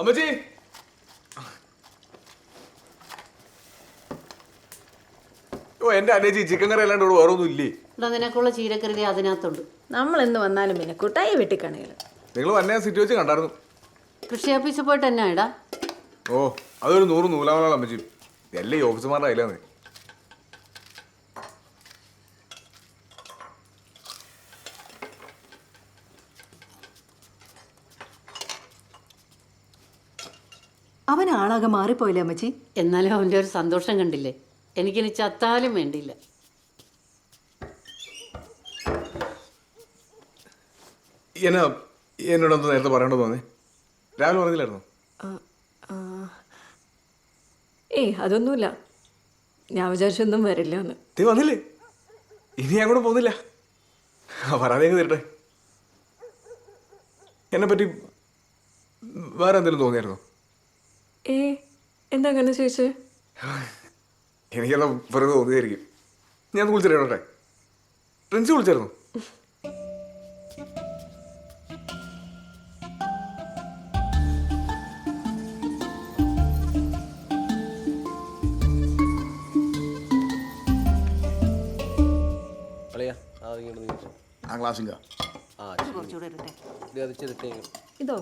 അമ്മച്ചി ഓ എന്റെ അനേച്ചി ചിക്കൻ കറി അല്ലാണ്ട് ഇവിടെ വേറെ ഒന്നും ഇല്ലേ? നിനക്കുള്ള ചീരക്കറി അതിനകത്തുണ്ട്. നമ്മൾ എന്ന് വന്നാലും പിന്നെ കുട്ടായി വെട്ടിക്കണേല് നിങ്ങൾ വന്നെ സിറ്റി വെച്ച് കണ്ടായിരുന്നു. കൃഷി ഓഫീസിൽ പോയിട്ട് എന്നാ ഇടാ? ഓ അതൊരു 100 നൂലാമലാണ് അമ്മച്ചി. എല്ലാം ഈ ഓഫീസർമാരുടെ കയ്യിലാന്ന്. അവൻ ആളാകെ മാറിപ്പോയില്ലേ അമ്മച്ചി? എന്നാലും അവൻ്റെ ഒരു സന്തോഷം കണ്ടില്ലേ? എനിക്കിനി ചത്താലും വേണ്ടിയില്ല. എന്നോടൊന്ന് നേരത്തെ പറയണ്ടോ തോന്നി? രാവിലെ പറഞ്ഞില്ലായിരുന്നു? ഏയ് അതൊന്നുമില്ല, ഞാൻ വിചാരിച്ചൊന്നും വരില്ല എന്ന്. നീ വന്നില്ലേ? ഇനി ഞാൻ കൂടെ പോകുന്നില്ല. പറയാതെ തരട്ടെ. എന്നെ പറ്റി വേറെ എന്തെങ്കിലും തോന്നിയായിരുന്നോ? എന്താ അങ്ങനെ ചോദിച്ചേ? എനിക്കെല്ലാം വെറുതെ തോന്നിയായിരിക്കും. ഞാൻ വിളിച്ചിട്ടേ ഫ്രണ്ട്സ് വിളിച്ചായിരുന്നു. ആ ക്ലാസ്സിങ്ക ഇതോ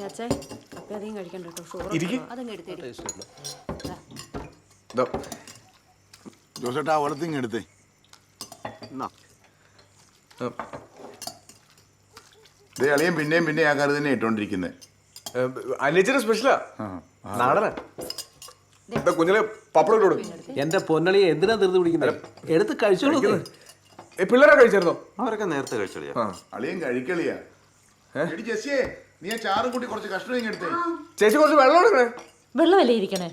അച്ഛേ അപ്പം അധികം കഴിക്കണ്ട കേട്ടോ. അതങ്ങ് എടുത്തേടി. ജോസേട്ടാ വെള്ളത്തിങ് എടുത്തേ. ഇതേ അളിയൻ പിന്നെയും പിന്നെ ആ കറി തന്നെ ഇട്ടോണ്ടിരിക്കുന്നത്. അനിയച്ചിന്റെ സ്പെഷ്യലാ, നാടനാ. കുഞ്ഞിലെ പപ്പടം ഇട്ടോടും. എന്റെ പൊന്നളിയെ എന്തിനാ ധൃതി പിടിക്കുന്നത്? എടുത്ത് കഴിച്ചോളൂ. പിള്ളേരെ കഴിച്ചായിരുന്നോ? അവരൊക്കെ നേരത്തെ കഴിച്ചളിയാ. അളിയൻ കഴിക്കളിയാ. ജെസ്സിയെ നീ ആ ചാറും കൂട്ടി കുറച്ച് കഷ്ണം എടുത്തേ. ചേച്ചി കുറച്ച് വെള്ളം എടുക്കണേ. വെള്ളമല്ലേ ഇരിക്കണേ?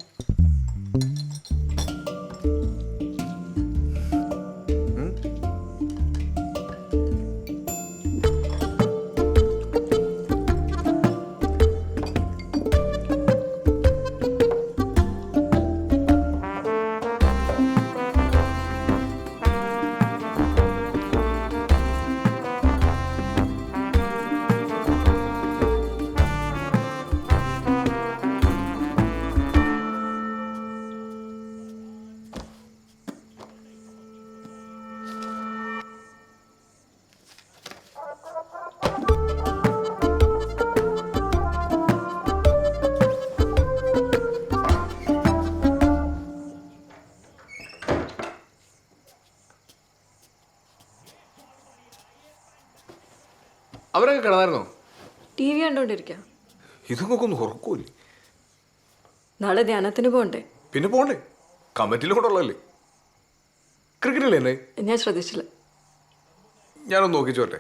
അവരൊക്കെ കിടന്നായിരുന്നോ? T V കണ്ടോണ്ടിരിക്കാം. ഇതൊക്കെ ഒന്ന് ഉറക്കൂല്ലേ? നാളെ ധ്യാനത്തിന് പോകണ്ടേ? പിന്നെ പോണ്ടേ, കമ്മിറ്റിയിലും കൂടെ ഉള്ളതല്ലേ. ക്രിക്കറ്റല്ലേ എന്നെ? ഞാൻ ശ്രദ്ധിച്ചില്ല. ഞാനൊന്ന് നോക്കിച്ചു വരട്ടെ.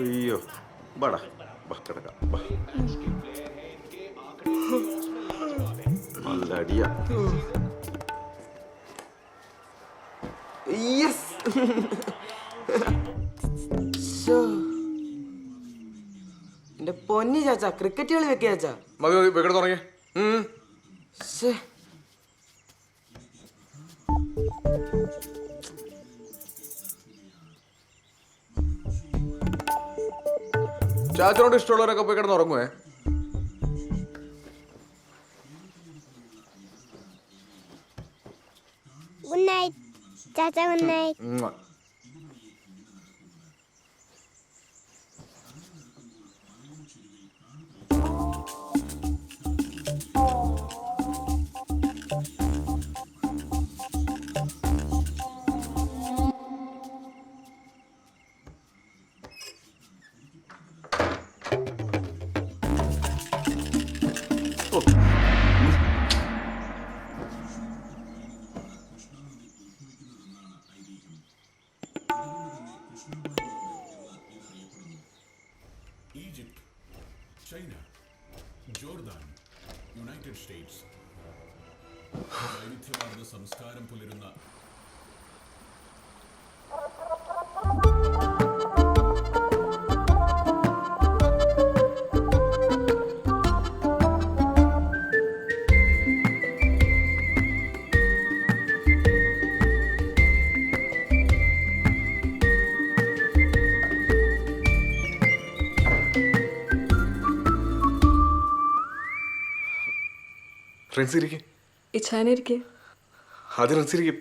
അയ്യോ ബാടാ കിടക്കാം. നല്ല അടിയാ. എന്റെ പൊന്നി ചാച്ചാ, ക്രിക്കറ്റ് കളി വെക്കുക ചാച്ചാ. മതി മതി, വെക്കട തുടങ്ങിയ. ചാച്ചനോട് ഇഷ്ടമുള്ളവരൊക്കെ പോയി കിടന്ന് ഉറങ്ങുവേ. Good night, Chacha. Good night. Egypt, China, Jordan, United States വൈവിധ്യമാർന്ന സംസ്കാരം പുലരുന്ന റെൻസിരിക്കും. ഇച്ഛാനിരിക്കെ അത് റെൻസിരിക്കും.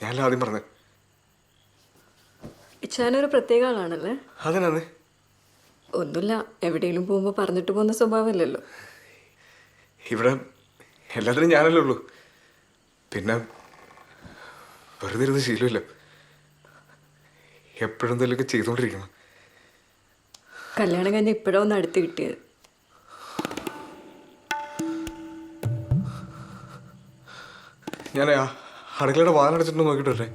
ഞാനല്ല ആദ്യം പറഞ്ഞത്. ഇച്ഛാനൊരു പ്രത്യേക ആളാണല്ലേ? അതിനാന്ന് ഒന്നുമില്ല, എവിടെയെങ്കിലും പോകുമ്പോൾ പറഞ്ഞിട്ട് പോകുന്ന സ്വഭാവമില്ലല്ലോ. ഇവിടെ എല്ലാത്തിനും ഞാനല്ലേ ഉള്ളൂ. പിന്നെ വെറുതെ ഇരുന്ന് ശീലമില്ല. എപ്പോഴും എന്തെങ്കിലുമൊക്കെ ചെയ്തുകൊണ്ടിരിക്കണം. കല്യാണം കഴിഞ്ഞ് ഇപ്പോഴാണ് ഒന്ന് അടുത്ത് കിട്ടിയത്. ഞാൻ അടുക്കളയുടെ വാതിലടച്ചിട്ട് നോക്കിയിട്ട് വരട്ടെ.